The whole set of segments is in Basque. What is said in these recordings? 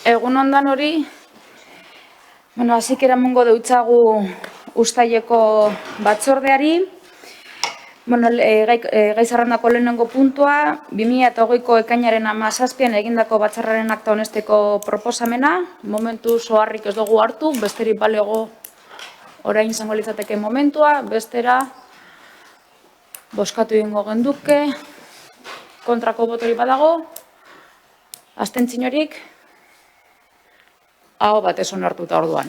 Egun ondan hori, hasik eramungo deutzagu ustaileko batzordeari. Gai zerrendako lehenengo puntua, 2008ko ekainaren 17an egindako batzarraren akta onesteko proposamena. Momentu soharrik ez dugu hartu, besterik balego orain izango litzateke momentua, bestera bozkatu egingo genduke, kontrako botori badago, abstentziorik, aho batez onartuta orduan.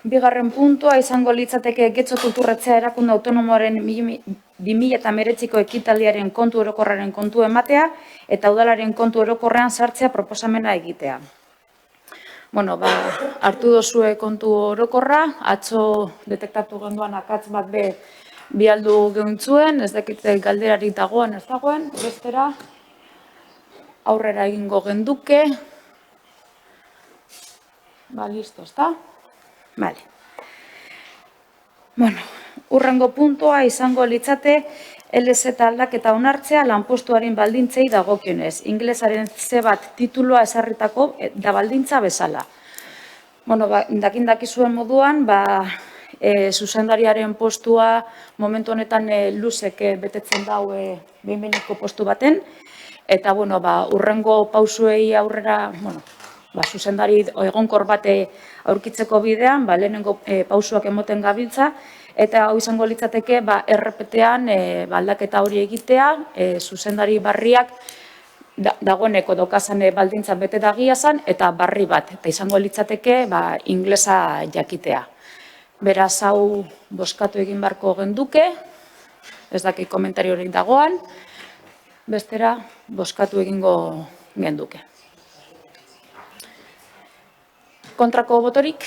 Bigarren puntua izango litzateke Getxo Kulturretxea erakunde autonomoaren 2019ko ekitaldiaren kontu orokorraren kontu ematea eta udalaren kontu orokorrean sartzea proposamena egitea. Hartu dozue kontu orokorra, atzo detektatu genduan akatz bat bialdu geuntzuen, ez dakite galderarik dagoen ez dagoen, bestera aurrera egingo genduke. Listo, ezta? Urrengo puntua izango litzate LZ aldaketa onartzea lanpostuaren baldintzei dagokionez. Ingelesaren C1 titulua ezarritako da baldintza bezala. Dakizuen moduan, zuzendariaren postua momentu honetan luzek betetzen dau behin-behineko postu baten, eta urrengo pausuei aurrera, zuzendari egonkor bate aurkitzeko bidean, lehenengo pausuak emoten gabiltza, eta hau izango litzateke RPT-an aldaketa hori egitea, zuzendari barriak dagoeneko dokazan baldintzan bete dagiazan, eta barri bat, eta izango litzateke inglesa jakitea. Beraz, hau bozkatu egin barko genduke, ez daki komentariorik dagoan, bestera bozkatu egingo genduke. Kontrako botorik?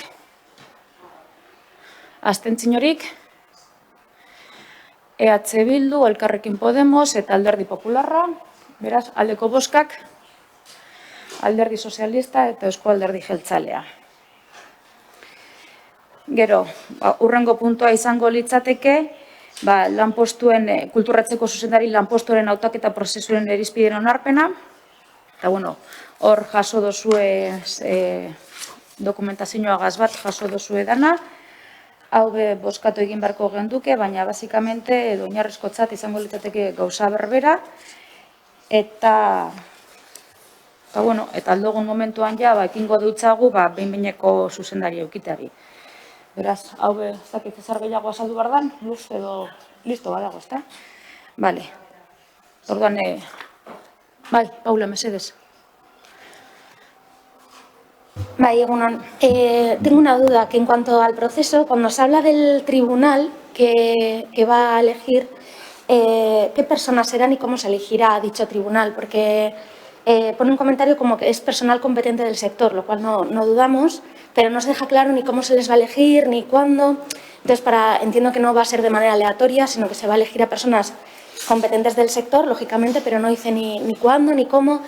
Abstentziorik? EH Bildu, Elkarrekin Podemos eta Alderdi Popularra. Beraz, aldeko bozkak, Alderdi Sozialista eta Eusko Alderdi Jeltzalea. Gero, urrengo puntua izango litzateke, kulturratzeko zuzendari lanpostuaren hautaketa prozesuaren irizpideen onarpena. Eta, hor jaso dozue dokumentazioagaz bat jaso dozue dana. Hau bozkatu egin beharko genduke, baina basikamente oinarrizkotzat izango litzateke gauza berbera. Eta aldogun momentuan ekingo dutzagu behin-behineko zuzendari eukiteari. Beraz, hau ez dakit ezer gehiago azaldu behar dan, luz edo listo badago, ezta? Orduan, Paula, mesedez. Egunon. Tengo una duda, que en cuanto al proceso, cuando se habla del tribunal que va a elegir, ¿qué personas serán y cómo se elegirá dicho tribunal? Porque pone un comentario como que es personal competente del sector, lo cual no dudamos, pero no se deja claro ni cómo se les va a elegir, ni cuándo. Entonces, entiendo que no va a ser de manera aleatoria, sino que se va a elegir a personas competentes del sector, lógicamente, pero no dice ni cuándo, ni cómo.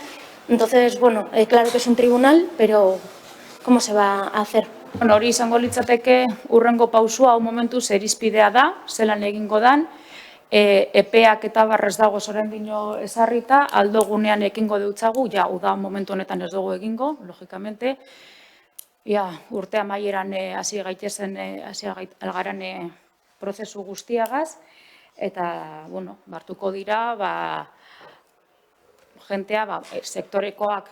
Entonces, claro que es un tribunal, pero ¿cómo se va a hacer? Hori izango litzateke urrengo pausua hau momentuz irizpidea da, zelan egingo dan, epeak eta barrez dago oraindino ezarrita, aldogunean ekingo deutzagu, uda momentu honetan ez dugu egingo, logikamente, urte amaieran hasi algaran prozesu guztiagaz, eta, hartuko dira, jentea, sektorekoak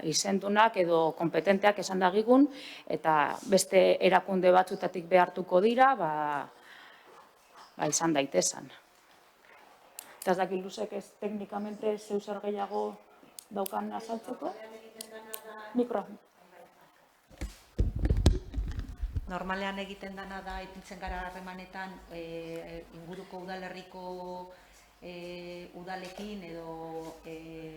izendunak edo kompetenteak esan dagigun, eta beste erakunde batzutatik behartuko dira, izan daitezan. Eta ez dakit luzek ez teknikamente zeu zer gehiago daukan azaltzeko? Mikro. Normalean egiten dana da, ipintzen gara harremanetan, inguruko udalerriko udalekin edo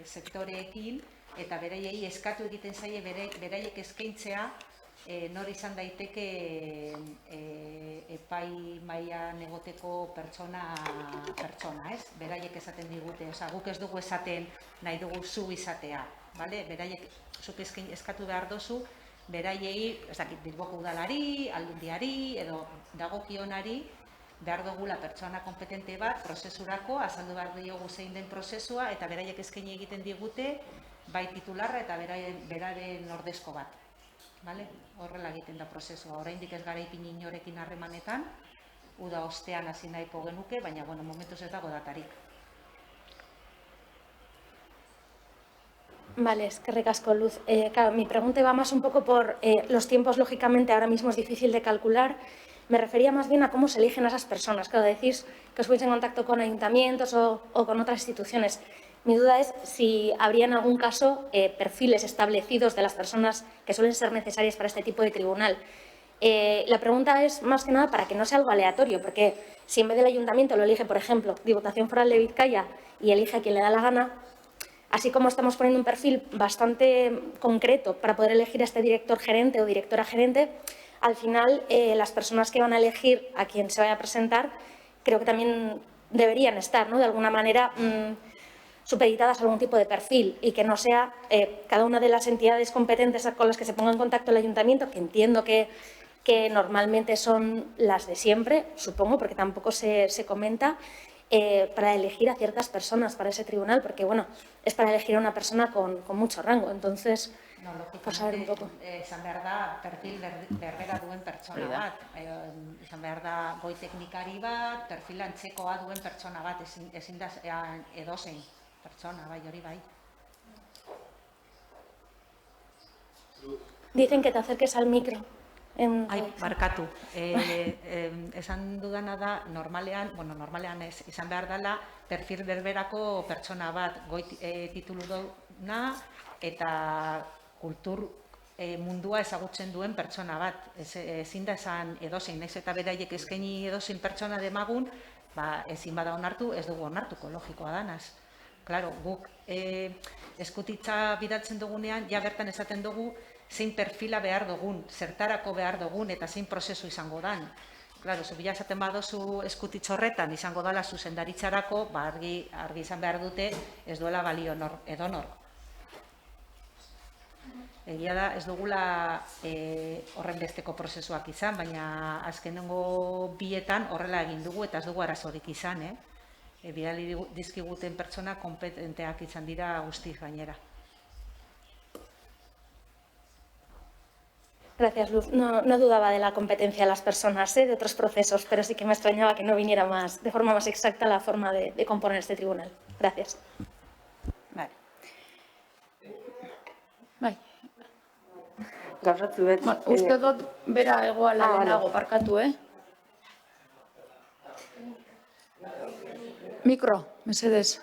sektoreekin, eta beraiei eskatu egiten zaie beraiek eskaintzea nor izan daiteke epai mailan egoteko pertsona, ez? Beraiek esaten digute, guk ez dugu esaten nahi dugu zu izatea, beraiek zuk eskatu behar dozu, beraiei, ez dakit, Bilboko udalari, aldundiari edo dagokionari behar dugula pertsona kompetente bat prozesurako, azaldu behar diogu zein den prozesua, eta beraiek eskaini egiten digute bai titularra eta beraren ordezko bat. Horrela egiten da prozesua. Oraindik ez gara ipini inorekin harremanetan, uda ostean hasi nahiko genuke, baina momentuz ez dago datarik. Vale, eskerrik asko, Luz. Claro, mi pregunta va más un poco por los tiempos, lógicamente, ahora mismo es difícil de calcular. Me refería más bien a cómo se eligen a esas personas. Claro, decís que os ponéis en contacto con ayuntamientos o con otras instituciones. Mi duda es si habría en algún caso perfiles establecidos de las personas que suelen ser necesarias para este tipo de tribunal. La pregunta es más que nada para que no sea algo aleatorio, porque si en vez del ayuntamiento lo elige, por ejemplo, Diputación Foral de Vizcaya y elige a quien le da la gana, así como estamos poniendo un perfil bastante concreto para poder elegir a este director gerente o directora gerente, al final las personas que van a elegir a quien se vaya a presentar creo que también deberían estar, ¿no?, de alguna manera supeditadas a algún tipo de perfil y que no sea cada una de las entidades competentes con las que se ponga en contacto el ayuntamiento, que entiendo que normalmente son las de siempre, supongo, porque tampoco se comenta, para elegir a ciertas personas para ese tribunal, porque, bueno, es para elegir a una persona con mucho rango. Entonces, por saber un poco. Esan behar da, perfil berbera duen pertsona bat. Esan behar da, goi teknikari bat, perfil antzekoa duen pertsona bat, ezin da edozein pertsona, bai, hori bai. Dicen que te acerques al micro. Ai, barkatu. Esan dudana da, normalean ez, izan behar dela perfil berberako pertsona bat, goi titulu duna eta kultur mundua ezagutzen duen pertsona bat. Ezin da esan edozein, naiz eta beraiek eskaini edozein pertsona demagun, ezin bada onartu, ez dugu onartuko, logikoa danaz. Claro, guk eskutitza bidaltzen dugunean, ja bertan esaten dugu zein perfila behar dugun, zertarako behar dugun eta zein prozesu izango dan. Claro, zubila esaten badozu eskutitza horretan izango dela zuzendaritzarako, argi izan behar dute ez duela balio edonor. Egia da, ez dugula horren besteko prozesuak izan, baina azkenengo bietan horrela egin dugu eta ez dugu arazorik izan, bidali dizkiguten pertsona kompetenteak izan dira guztiz gainera. Gracias, Luz. No dudaba de la competencia de las personas, de otros procesos, pero sí que me extrañaba que no viniera de forma más exacta la forma de componer este tribunal. Gracias. Vale. Bai. Gauzatzu bet. Uste dut bera egoala lehenago parkatu, Mikro, mesedez.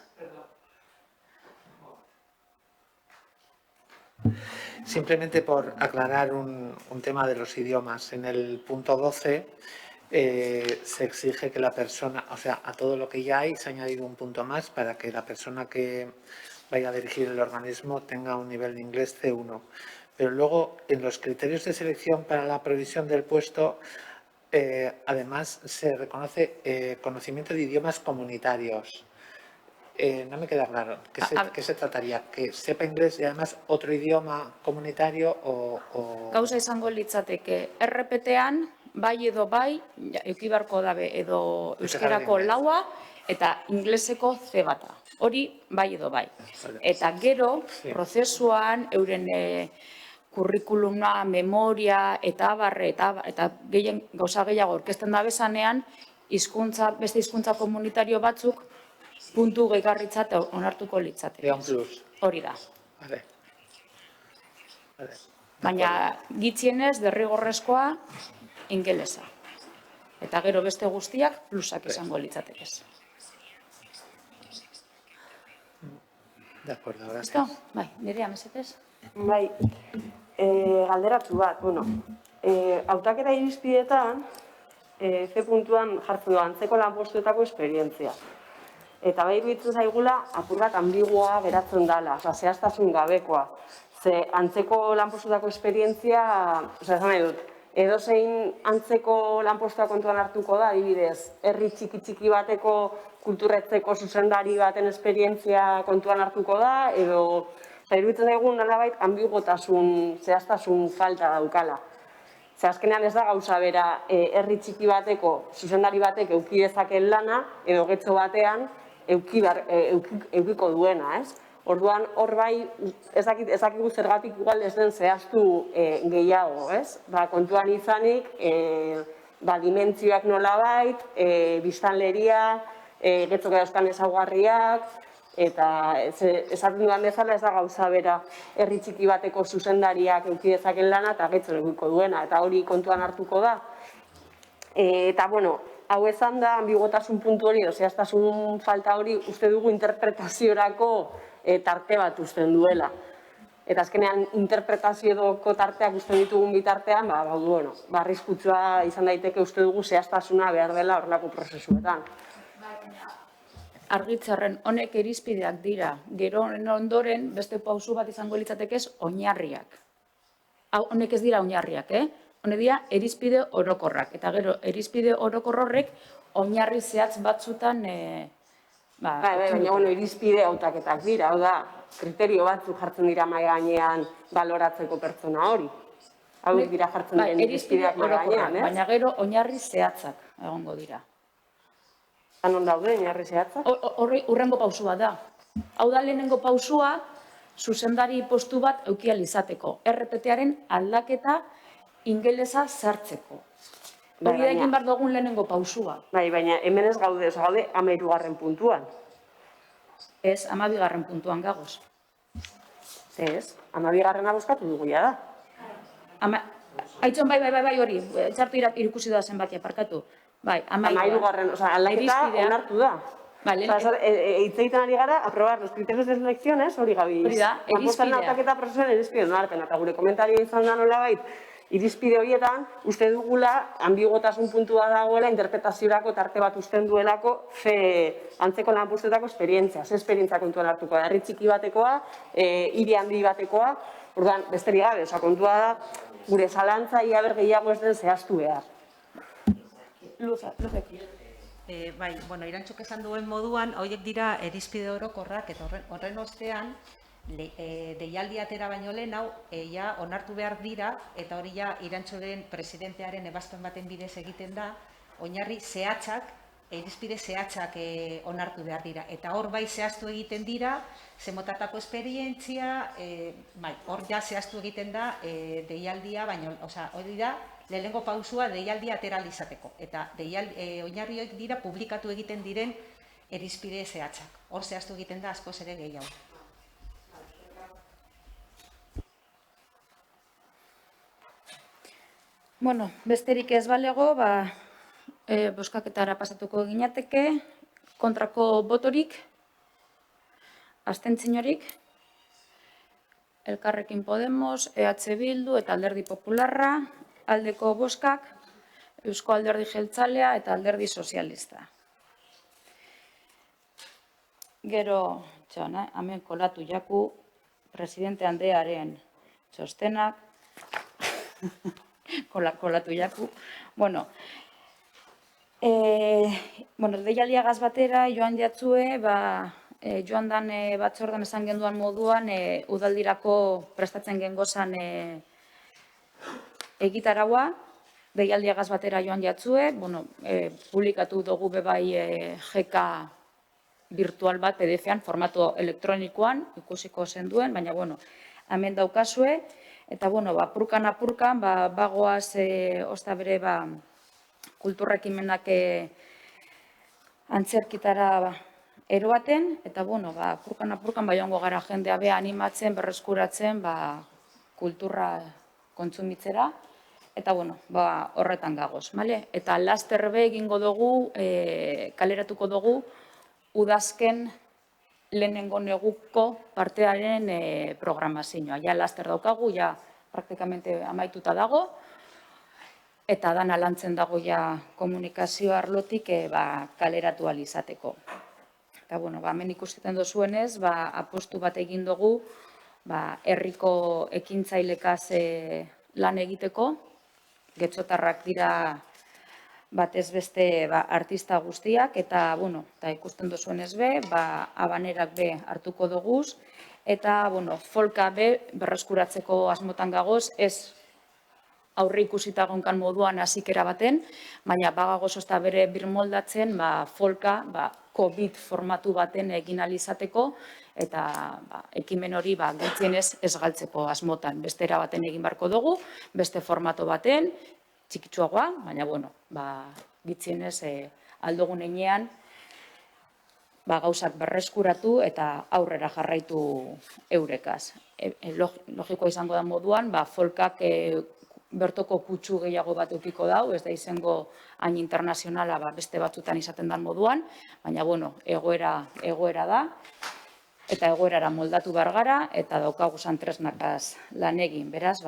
Simplemente por aclarar un tema de los idiomas. En el punto 12 se exige que la persona, o sea, a todo lo que ya hay se ha añadido un punto más para que la persona que vaya a dirigir el organismo tenga un nivel de inglés C1. Pero luego, en los criterios de selección para la provisión del puesto, además se reconoce conocimiento de idiomas comunitarios. No me queda claro. ¿Qué se trataría? ¿Que sepa inglés y además otro idioma comunitario o...? Gauza izango litzateke, RPT-an, bai edo bai, eduki beharko dabe edo euskerako laua eta ingleseko C bata. Hori bai edo bai. Eta gero, prozesuan, euren kurrikuluma, memoria eta abarre eta gauza gehiago orkesten da bezanean, beste hizkuntza komunitario batzuk puntu gehigarritzat onartuko litzate. Hori da. Baina gitxienez derrigorrezkoa ingelesa. Eta gero beste guztiak plusak izango litzatekez. De acuerdo, gracias. Bai, Nerea, mesedez? Bai, galderatzu bat, hautaketa irizpidetan, C puntuan jartzen du antzeko lanpostuetako esperientzia. Eta bai iruditzen zaigula apur bat ambiguoa geratzen dela, zehaztasun gabekoa. Ze antzeko lanpostuetako esperientzia, esan nahi dut, edozein antzeko lanpostua kontuan hartuko da, adibidez, herri txiki bateko kulturretzeko zuzendari baten esperientzia kontuan hartuko da, edo iruditzen daigun nolabait ambiguotasun, zehaztasun falta daukala. Ze azkenean ez da gauza bera herri txiki bateko zuzendari batek eduki dezaken lana, edo getxo batean edukiko duena, ez? Orduan, hor bai, ezakigu zergatik igual ez den zehaztu gehiago, ez? Kontuan izanik, dimentzioak nolabait, biztanleria, getxoka dauzkan ezaugarriak, eta esaten dudan bezala ez da gauza bera herri txiki bateko zuzendariak eduki dezaken lana eta getxo edukiko duena, eta hori kontuan hartuko da. Eta, bueno, hau esan da, ambigotasun puntu hori, zehaztasun falta hori, uste dugu interpretaziorako tarte bat uzten duela. Eta azkenean interpretazioko tarteak uste ditugun bitartean, arriskutsua izan daiteke uste dugu zehaztasuna behar dela horrelako prozesuetan. Argitzarren honek irizpideak dira, gero ondoren beste pausu bat izango litzatekez oinarriak. Honek ez dira oinarriak, honek dira irizpide orokorrak. Eta gero irizpide orokor horrek oinarri zehatz batzutan baina, irizpide hautaketak dira, hau da, kriterio batzuk jartzen dira mahai gainean baloratzeko pertsona hori. Hau dira jartzen diren irizpideak mahai gainean, ez? Baina gero oinarri zehatzak egongo dira. Non daude, oinarri zehatzak? Horri urrengo pausua da. Hau da lehenengo pausua, zuzendari postu bat eukial izateko. RPT-aren aldaketa ingelesa sartzeko. Hori da egin behar dugun lehenengo pausua. Baina hemen ez gaude, 13. puntuan. Ez, 12. puntuan gagoz. Ez, 12. bozkatu dugu da. Aitzon, bai, hori, txartu ikusi da zenbakia, parkatu. Bai, 13. Aldaketa onartu da. Hitz egiten ari gara, aprobar los criterios de selecciones, hori gabi. Hori da, irizpidea. Hautaketa prozesuan irizpide onarpen, eta gure komentario izan da nolabait, irizpide horietan, uste dugula, ambigotasun puntua dagoela, interpretaziorako tarte bat usten duelako, antzeko lanpostuetako esperientzia. Ze esperientzia kontuan hartuko da, herri txiki batekoa, hiri handi batekoa, orduan, besterik gabe, kontua da, gure zalantza ia gehiago ez den zehaztu behar. Bai, Irantxok esan duen moduan, horiek dira irizpide orokorrak, eta horren ostean, deialdi atera baino lehen hau, onartu behar dira, eta hori Irantxoren presidentearen ebazpen baten bidez egiten da, oinarri zehatzak, irizpide zehatzak onartu behar dira. Eta hor bai zehaztu egiten dira, zemotatako esperientzia, hor zehaztu egiten da deialdia, baina hori da, lehenengo pausua deialdia atera izateko. Eta oinarrioek dira publikatu egiten diren irizpide zehatzak. Hor zehaztu egiten da askoz ere gehiago. Bueno, besterik ez balego, boskaketara pasatuko ginateke, kontrako botorik, abstentziorik, Elkarrekin Podemos, EH Bildu eta Alderdi Popularra, aldeko boskak, Eusko Alderdi Jeltzalea eta Alderdi Sozialista. Gero, hemen kolatu jaku, presidente Andrearen txostenak, kolatu jaku. Deialdiagaz batera joan jatzue, joan dan batzordan esan genduan moduan, udaldirako prestatzen gengozan egitaragua, deialdiagaz batera joan jatzue, publikatu dugu bebai GK virtual bat PDF-an, formato elektronikoan, ikusiko zenduen, baina, hemen daukazue, eta, apurkan, bagoaz, osta bere, kulturrekimenak antzerkitara eroaten, eta, apurkan, joango gara jendea beha animatzen, berreskuratzen, kulturra kontsumitzera, eta, horretan gagoz, bale? Eta laster be egingo dugu, kaleratuko dugu, udazken lehenengo neguko partearen programazioa. Ja laster daukagu, ja praktikamente amaituta dago, eta dana lantzen dago ja komunikazio arlotik kaleratu alizateko. Eta, hemen ikusten dozuenez, apostu bat egin dugu, herriko ekintzailekaz lan egiteko, getxotarrak dira batez beste artista guztiak, eta ikusten dozuenez be, abanerak be hartuko duguz, eta folka be berreskuratzeko asmotan gagoz, ez aurre ikusita gonkan moduan hasikera baten, baina bagagoz ozta bere birmoldatzen folka COVID formatu baten egin alizateko, eta ekimen hori gutxienez ez galtzeko asmotan. Beste era baten egin beharko dugu, beste formato baten, txikitsuagoa, baina gutxienez aldogun heinean gauzak berreskuratu eta aurrera jarraitu eurekaz. Logikoa izango da moduan, folkak bertoko kutsu gehiago bat eukiko dau, ez da izango hain internazionala beste batzutan izaten dan moduan, baina egoera da, eta egoerara moldatu behar gara, eta daukaguzan tresnakaz lan egin, beraz,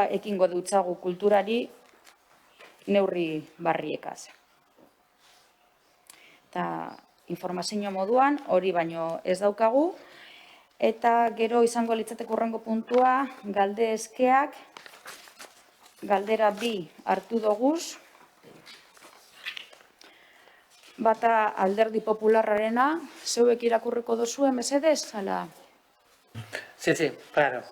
ekingo dutzagu kulturari neurri barriekaz. Eta informazio moduan hori baino ez daukagu, eta gero izango litzateke hurrengo puntua, galde eskeak, galdera 2 hartu doguz, bata Alderdi Popularrarena, zeuek irakurriko dozue, mesedez, ala? Sí, claro.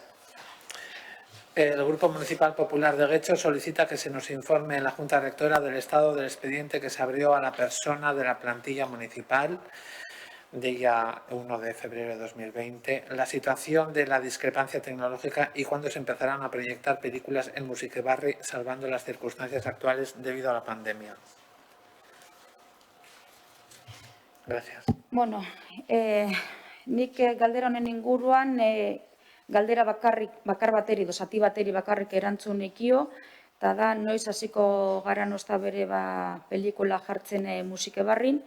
El Grupo Municipal Popular de Guecho solicita que se nos informe en la Junta Rectora del estado del expediente que se abrió a la persona de la plantilla municipal de día 1 de febrero de 2020, la situación de la discrepancia tecnológica y cuándo se empezarán a proyectar películas en Musiquebarri, salvando las circunstancias actuales debido a la pandemia. Gracias. Bueno, nik galdera honen inguruan galdera bakar bateri, zati bateri bakarrik erantzun ekio, eta da noiz hasiko gara nozta bere pelikula jartzen Musiquebarrin,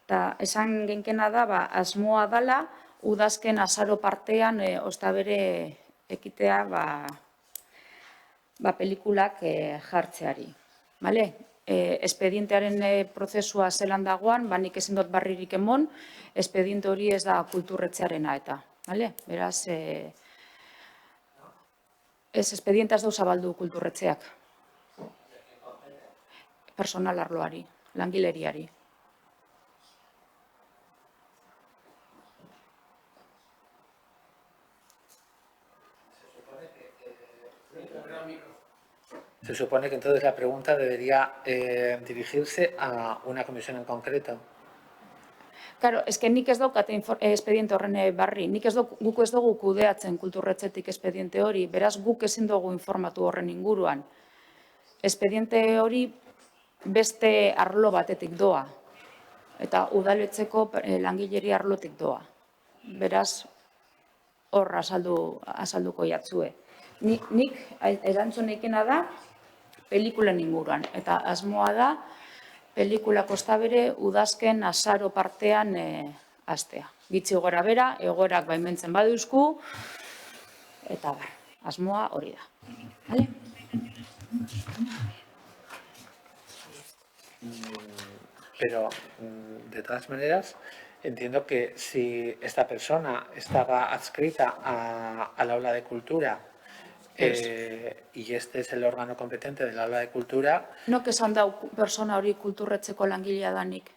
eta esan genkena da, asmoa dala, udazken azaro partean ozta bere ekitea pelikulak jartzeari. Espedientearen prozesua zelan dagoan, nik ezin dut barririk emon, espediente hori ez da kulturretzearena eta. Beraz, ez espedientaz dauz abaldu kulturretzeak. Personal arloari, langileriari. Se supone que entonces la pregunta debería dirigirse a una comisión en concreto. Claro, ez que nik ez daukat espediente horren barri, guk ez dugu kudeatzen kulturretzetik espediente hori, beraz guk ezin dugu informatu horren inguruan. Espediente hori beste arlo batetik doa, eta udaletxeko langileri arlotik doa. Beraz, hor azalduko jatzue. Nik erantzun ekena da pelikulen inguruan, eta asmoa da pelikula kostabere udazken azaro partean hastea. Gitzi gora bera, egoerak baimentzen baduzku, eta asmoa hori da. Vale? Pero, de todas maneras, entiendo que si esta persona estaba adscrita al aula de cultura y este es el órgano competente del aula de cultura... No que esan dau persona hori kulturretzeko langilea danik.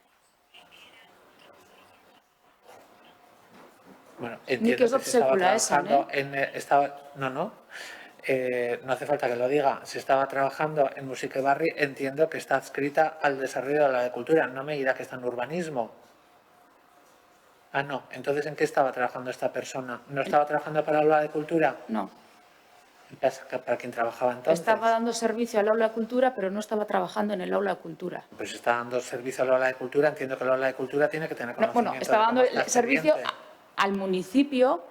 Bueno, entiendo que se estaba trabajando en... No hace falta que lo diga. Si estaba trabajando en Musiquebarri, entiendo que está adscrita al desarrollo de la cultura. No me dirá que está en urbanismo. Ah, no. Entonces, ¿en qué estaba trabajando esta persona? ¿No estaba trabajando para el aula de cultura? No. ¿Para quién trabajaba entonces? Estaba dando servicio al aula de cultura, pero no estaba trabajando en el aula de cultura. Pues está dando servicio al aula de cultura. Entiendo que el aula de cultura tiene que tener conocimiento. Bueno, estaba dando servicio al municipio,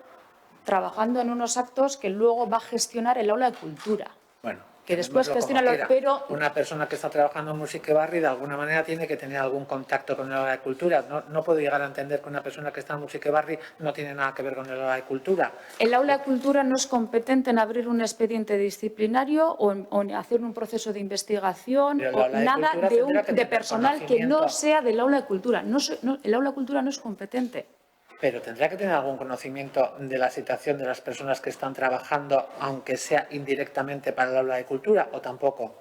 trabajando en unos actos que luego va a gestionar el aula de cultura. Bueno, que después gestiona lo... Pero una persona que está trabajando en Musiquebarri de alguna manera tiene que tener algún contacto con el aula de cultura. No puedo llegar a entender que una persona que está en Musiquebarri no tiene nada que ver con el aula de cultura. El aula de cultura no es competente en abrir un expediente disciplinario o en hacer un proceso de investigación o nada de personal que no sea del aula de cultura. El aula de cultura no es competente. Pero tendrá que tener algún conocimiento de la situación de las personas que están trabajando, aunque sea indirectamente para el aula de cultura, o tampoco.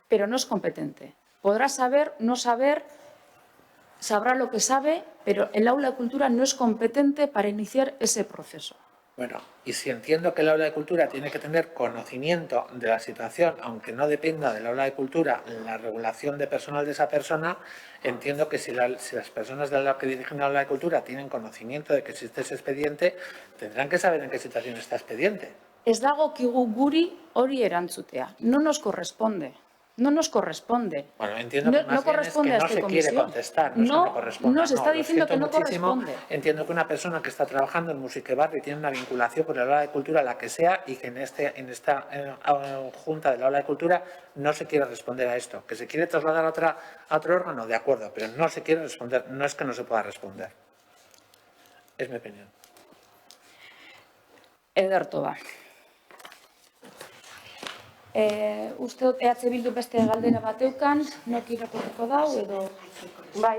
Pero no es competente. Podrá saber, no saber, sabrá lo que sabe, pero el aula de cultura no es competente para iniciar ese proceso. Bueno, y si entiendo que el aula de cultura tiene que tener conocimiento de la situación, aunque no dependa del aula de cultura la regulación de personal de esa persona, entiendo que si las personas que dirigen el aula de cultura tienen conocimiento de que existe ese expediente, tendrán que saber en qué situación está expediente. Ez dagokigu guri hori erantzutea. No nos corresponde. No nos corresponde. Bueno, entiendo que más bien es que no se quiere contestar, no es que no corresponda. No, se está lo diciendo que siento no muchísimo. corresponde. Entiendo que una persona que está trabajando en Musiquebarri tiene una vinculación con el aula de cultura, la que sea, y que en esta junta del aula de cultura no se quiere responder a esto. Que se quiere trasladar a otro órgano, de acuerdo, pero no se quiere responder, no es que no se pueda responder. Es mi opinión. Ederto ba. Uste dut EH Bildu beste galdera bateukan, nok irakurriko dau edo... Bai.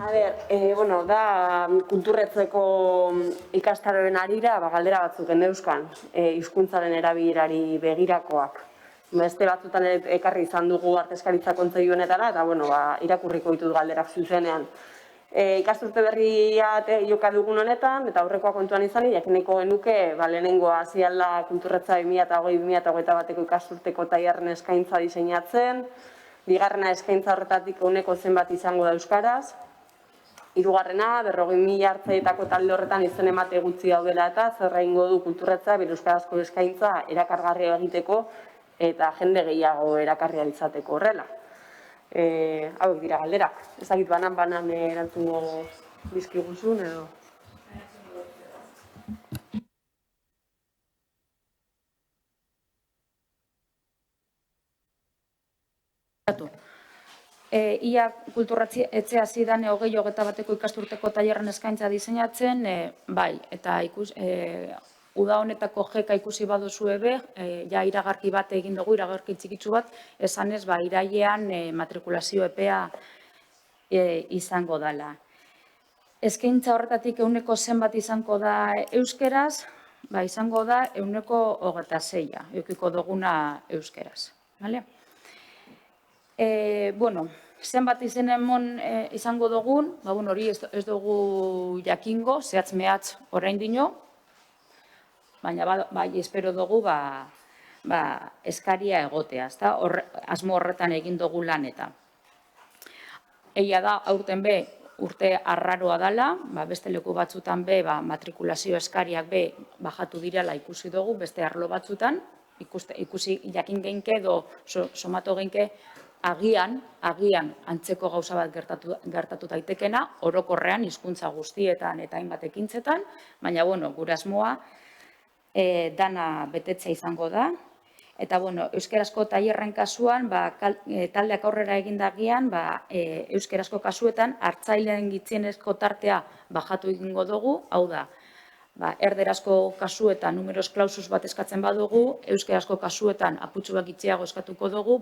A ber, bueno, da kulturretzeko ikastaroen arira galdera batzuk endeuzkan, hizkuntzaren erabilerari begirakoak. Beste batzutan ekarri izan dugu Artezkaritza Kontseilu honetara, eta bueno, irakurriko ditut galderak zuzenean. Ikasturte berria joka dugun honetan, eta aurrekoa kontuan izan, jakineko genuke lehenengoa hasiala kulturretza 2020-2021 ikasturteko tailerren eskaintza diseinatzen, bigarrena eskaintza horretatik ehuneko zenbat izango da euskaraz, hirugarrena 40.000 hartzeetako talde horretan izen emate gutxi daudela eta zer egingo du kulturretza bere euskarazko eskaintza erakargarria egiteko eta jende gehiago erakarria izateko horrela. Hauek dira galderak. Ezagit banan erantzungo dizkiguzun edo... Ia kulturretxe hasi da 2021 ikasturteko tailerren eskaintza diseinatzen, bai, eta uda honetako jeka ikusi baduzue be, ja iragarki bat egin dugu, iragarki txikitsu bat, esanez, irailean matrikulazio epea izango dela. Eskaintza horretatik ehuneko zenbat izango da euskeraz, izango da ehuneko 26, edukiko duguna euskeraz. Bueno, zenbat izen emon izango dugun, hori ez dugu jakingo, zehatz mehatz orain dino, baina bai espero dugu eskaria egotea, asmo horretan egin dugu lan eta. Egia da, aurten be, urte arraroa dela, beste leku batzutan be, matrikulazio eskariak be, bajatu direla ikusi dugu, beste arlo batzutan, ikusi jakin geinke edo somatu geinke, agian antzeko gauza bat gertatu daitekena, orokorrean hizkuntza guztietan eta hainbat ekintzetan, baina, gure asmoa dana betetzea izango da. Eta, euskerazko tailerren kasuan, taldeak aurrera egindagian, euskerazko kasuetan, hartzaileen gitzienezko tartea bajatu egingo dugu, hau da, erderazko kasuetan numeros clausus bat eskatzen badugu, euskerazko kasuetan aputxuak gitziago eskatuko dugu,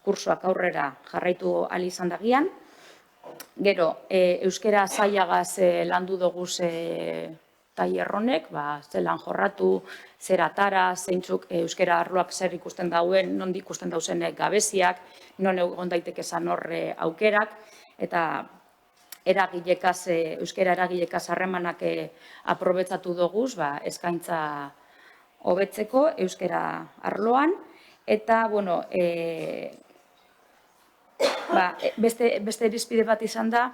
kursoak aurrera jarraitu ahal izan dagian. Gero, euskera zailagaz landu dugu tailerronek, zelan jorratu, zer atara, zeintzuk euskera arloak zer ikusten dauen, non ikusten dauzen gabeziak, non egon daiteke zan horre aukerak, eta euskera eragilekaz harremanak aprobetsatu doguz, eskaintza hobetzeko euskera arloan, eta, beste irizpide bat izan da,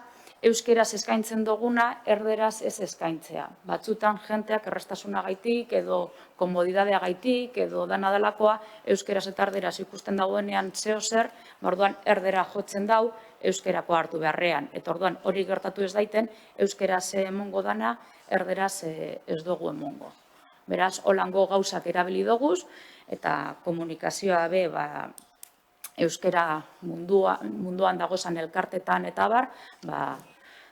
euskeraz eskaintzen duguna, erderaz ez eskaintzea. Batzutan jenteak errestasunagaitik edo komodidadeagaitik edo danadalakoa euskeraz eta erderaz ikusten dagoenean zeo zer, orduan erdera jotzen dau euskerako hartu beharrean. Eta orduan hori gertatu ez daiten, euskeraz emongo dana, erderaz ez dugu emongo. Beraz, holango gauzak erabili doguz eta komunikazioa be, euskera munduan dagozan elkartetan eta bar,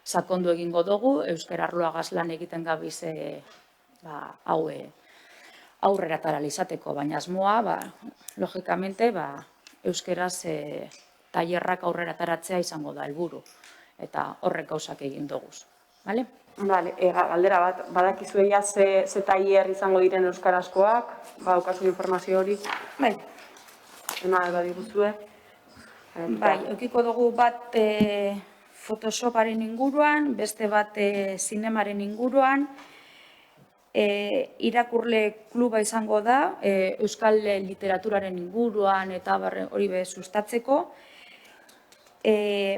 sakondu egingo dugu, euskera arloagaz lan egiten gabiz aurrera taralizateko, baina asmoa, logikamente, euskeraz tailerrak aurrera taratzea izango da helburu, eta horrek gauzak egin duguz. Bale? Bale, galdera bat, badakizu egia ze tailer izango diren euskarazkoak, daukazu informazio hori? Bai. Ema bat diguzue? Bai, eukiko dugu bat Photoshoparen inguruan, beste bat zinemaren inguruan, irakurle kluba izango da, euskal literaturaren inguruan eta hori be sustatzeko,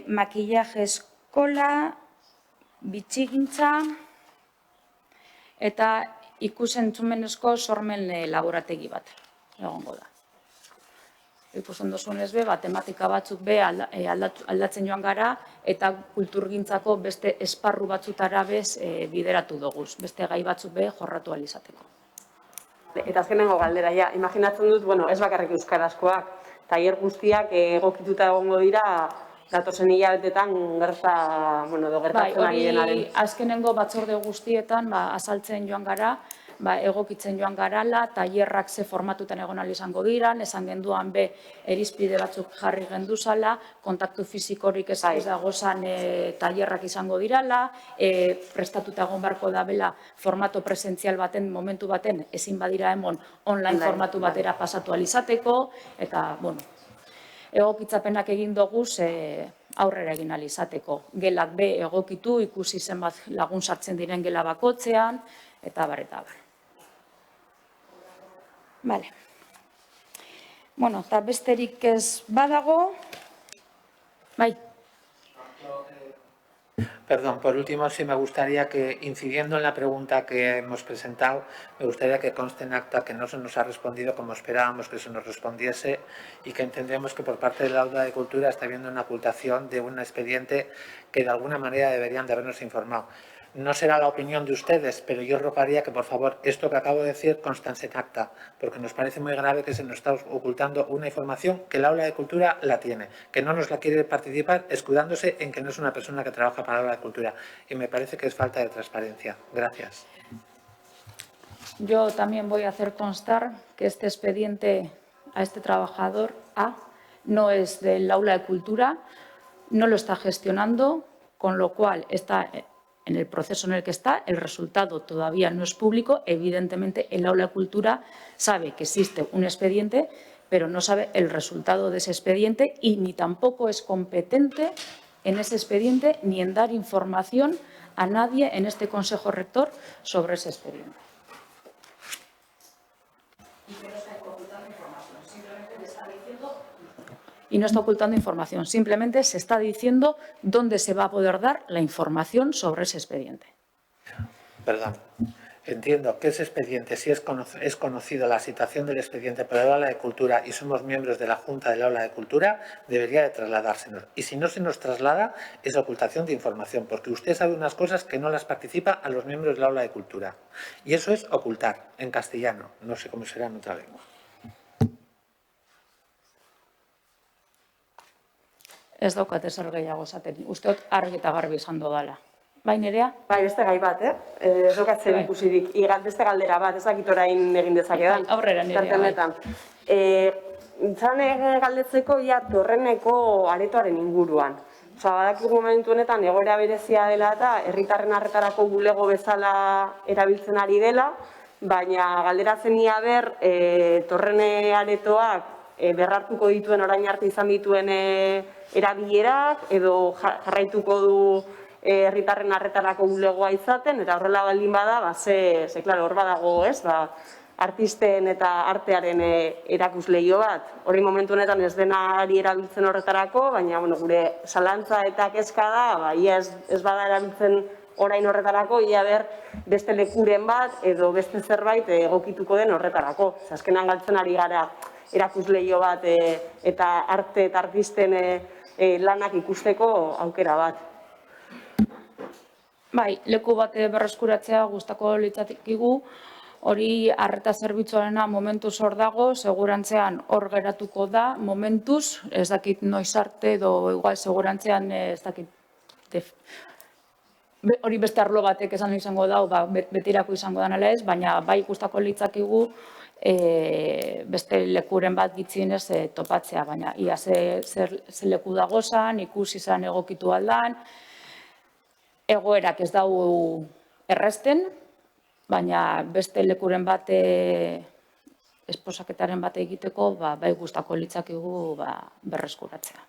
makillaje eskola, bitxigintza eta ikus-entzumenezko sormen laborategi bat egongo da. Ikusten duzunez be, tematika batzuk be aldatzen joan gara eta kulturgintzako beste esparru batzutara bez bideratu dugu, beste gai batzuk be jorratu ahal izateko. Eta azkenengo galdera, ja, imaginatzen dut, bueno, ez bakarrik euskarazkoak, tailer guztiak egokituta egongo dira datozen hilabetetan gertatzen ari denaren. Azkenengo batzorde guztietan azaltzen joan gara, egokitzen joan garala, tailerrak ze formatutan egon ahal izango dira, esan genduan be irizpide batzuk jarri genduzala, kontaktu fisikorik ez dagozan tailerrak izango dirala, prestatuta egon beharko da bela formato presentzial baten, momentu baten, ezin badira emon online formatu batera pasatu ahal izateko, eta, bueno, egokitzapenak egin dugu aurrera egin ahal izateko. Gelak be egokitu, ikusi zenbat lagun sartzen diren gela bakotzean, eta bar, eta bar. Bale. Bueno, eta besterik ez badago. Bai. Perdón, por último, sí me gustaría que, incidiendo en la pregunta que hemos presentado, me gustaría que conste en acta que no se nos ha respondido como esperábamos que se nos respondiese y que entendemos que por parte del Aula de Cultura está habiendo una ocultación de un expediente que de alguna manera deberían de habernos informado. No será la opinión de ustedes, pero yo rogaría que, por favor, esto que acabo de decir constance en acta, porque nos parece muy grave que se nos está ocultando una información que el Aula de Cultura la tiene, que no nos la quiere participar, escudándose en que no es una persona que trabaja para el Aula de Cultura. Y me parece que es falta de transparencia. Gracias. Yo también voy a hacer constar que este expediente a este trabajador A no es del Aula de Cultura, no lo está gestionando, con lo cual está en el proceso en el que está, el resultado todavía no es público. Evidentemente, el Aula de Cultura sabe que existe un expediente, pero no sabe el resultado de ese expediente y ni tampoco es competente en ese expediente ni en dar información a nadie en este Consejo Rector sobre ese expediente. Y no está ocultando información, simplemente se está diciendo dónde se va a poder dar la información sobre ese expediente. Perdón. Entiendo que ese expediente, si es conocido la situación del expediente por el Aula de Cultura y somos miembros de la Junta del Aula de Cultura, debería de trasladársenos. Y si no se nos traslada, es ocultación de información, porque usted sabe unas cosas que no las participa a los miembros del Aula de Cultura. Y eso es ocultar, en castellano. No sé cómo será en otra lengua. Ez daukat ezer gehiago esaten. Uste dut argi eta garbi izan dodala. Bai, Nerea? Bai, beste gai bat, ez daukatzen ikusirik. Beste galdera bat, ez dakit orain egin dezakedan. Aurrera, Nerea. Zan galdetzeko torreneko aretoaren inguruan. Badakigu momentu honetan egoera berezia dela eta herritarren arretarako bulego bezala erabiltzen ari dela, baina galderatzen ia ber torrene aretoak berrartuko dituen orain arte izan dituen erabilerak edo jarraituko du herritarren arretarako bulegoa izaten, eta horrela baldin bada, hor badago, artisten eta artearen erakusleio bat. Hori momentu honetan ez denari erabiltzen horretarako, baina gure zalantza eta kezka da, ia ez bada erabiltzen orain horretarako, ia ber beste lekuren bat edo beste zerbait egokituko den horretarako. Azkenan galtzen ari gara erakusleio bat eta arte eta artisten lanak ikusteko aukera bat. Bai, leku bat berreskuratzea gustako litzatekigu, hori arreta zerbitzuarena momentuz hor dago, segurantzean hor geratuko da, momentuz, ez dakit noiz arte edo igual segurantzean ez dakit hori beste arlo batek esan izango dau, betirako izango da nela ez, baina bai gustako litzakigu beste lekuren bat gitzienez topatzea, baina ia ze leku dagozan, ikusi izan egokitu aldan, egoerak ez dau erresten, baina beste lekuren bat esposaketaren bat egiteko bai gustako litzakigu berreskuratzea.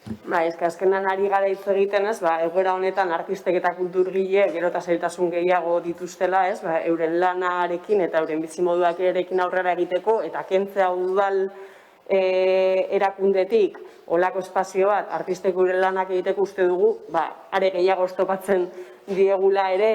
Azkenan ari gara hitz egiten, ez, egoera honetan artistek eta kulturgile gero eta zailtasun gehiago dituztela, ez, euren lanarekin eta euren bizimoduak erekin aurrera egiteko, eta kentzea udal erakundetik olako espazio bat artistek euren lanak egiteko uste dugu, are gehiago oztopatzen diegula ere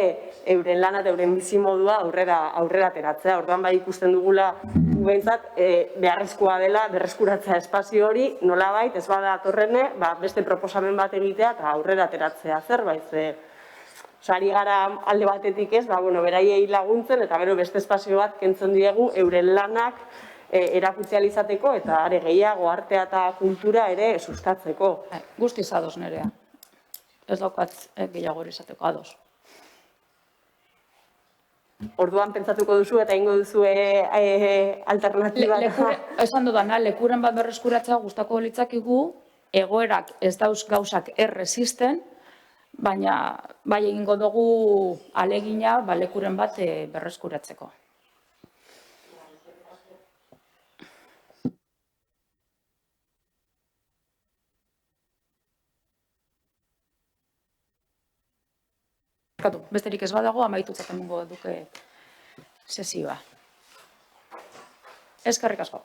euren lana eta euren bizimodua aurrera ateratzea. Orduan ikusten dugula behintzat beharrezkoa dela berreskuratzea espazio hori, nolabait ez bada atorrene, beste proposamen bat egitea eta aurrera ateratzea zerbait. Ari gara alde batetik ez, beraiei laguntzen eta gero beste espazio bat kentzen diegu euren lanak erakutsi ahal izateko eta are gehiago artea eta kultura ere sustatzeko. Guztiz ados Nerea. Ez daukat gehiago izateko ados. Orduan pentsatuko duzu eta ingo duzu alternatiba. Esan dudana, lekuren bat berreskuratzea gustako litzakigu, egoerak ez dauz gauzak erresisten, baina bai egingo dugu alegina lekuren bat berreskuratzeko. Besterik ez badago, amaitutzat emango duke sesioa. Eskerrik asko.